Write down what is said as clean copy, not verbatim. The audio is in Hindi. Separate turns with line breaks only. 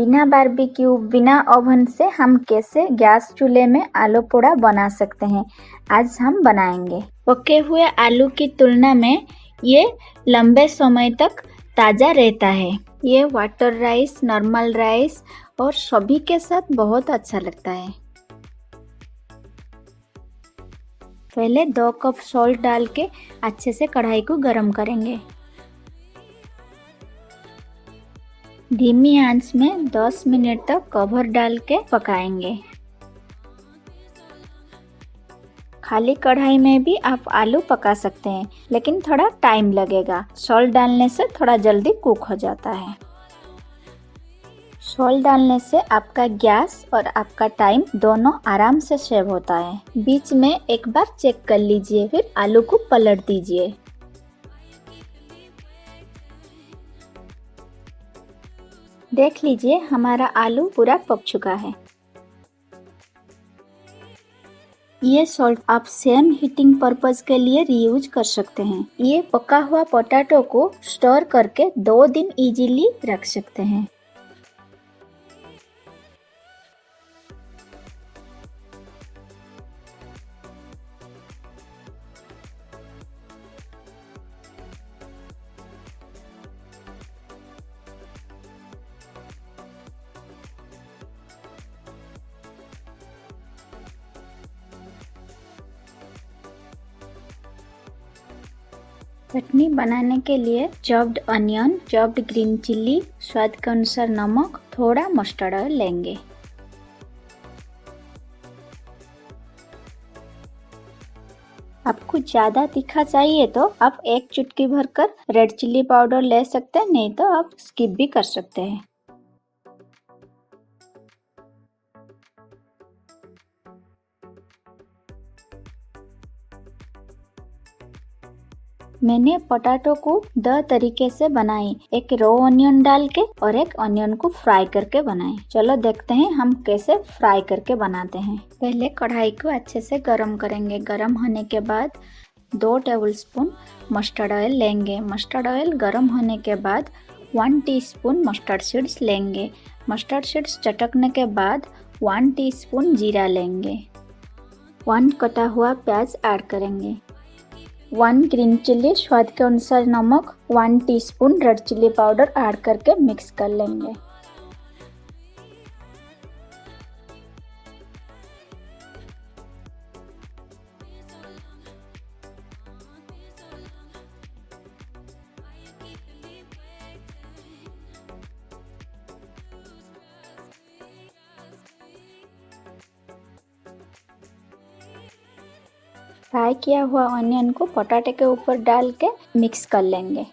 बिना बारबेक्यू, बिना ओवन से हम कैसे गैस चूल्हे में आलू पोड़ा बना सकते हैं, आज हम बनाएंगे। पके हुए आलू की तुलना में ये लंबे समय तक ताज़ा रहता है। ये वाटर राइस, नॉर्मल राइस और सभी के साथ बहुत अच्छा लगता है। पहले 2 कप सॉल्ट डाल के अच्छे से कढ़ाई को गरम करेंगे। धीमी आंच में 10 मिनट तक कवर डाल के पकाएंगे। खाली कढ़ाई में भी आप आलू पका सकते हैं, लेकिन थोड़ा टाइम लगेगा। सॉल्ट डालने से थोड़ा जल्दी कुक हो जाता है। सॉल्ट डालने से आपका गैस और आपका टाइम दोनों आराम से सेव होता है। बीच में एक बार चेक कर लीजिए, फिर आलू को पलट दीजिए। देख लीजिए हमारा आलू पूरा पक चुका है। ये सॉल्ट आप सेम हीटिंग पर्पस के लिए रीयूज कर सकते हैं। ये पका हुआ पोटैटो को स्टोर करके 2 दिन इजीली रख सकते हैं। चटनी बनाने के लिए chopped onion, chopped green chilli, स्वाद के अनुसार नमक, थोड़ा मस्टर्ड ऑयल लेंगे। आपको ज़्यादा तीखा चाहिए तो आप 1 चुटकी भरकर रेड चिल्ली पाउडर ले सकते हैं, नहीं तो आप स्किप भी कर सकते हैं। मैंने पोटैटो को 2 तरीके से बनाई, एक रो ऑनियन डाल के और एक ऑनियन को फ्राई करके बनाई। चलो देखते हैं हम कैसे फ्राई करके बनाते हैं। पहले कढ़ाई को अच्छे से गरम करेंगे। गरम होने के बाद 2 टेबलस्पून मस्टर्ड ऑयल लेंगे। मस्टर्ड ऑयल गरम होने के बाद 1 टीस्पून मस्टर्ड सीड्स लेंगे। मस्टर्ड सीड्स चटकने के बाद 1 टीस्पून जीरा लेंगे। 1 कटा हुआ प्याज ऐड करेंगे। 1 ग्रीन चिल्ली, स्वाद के अनुसार नमक, 1 teaspoon red chilli powder add करके मिक्स कर लेंगे। फ्राई किया हुआ ऑनियन को पोटैटो के ऊपर डाल के मिक्स कर लेंगे।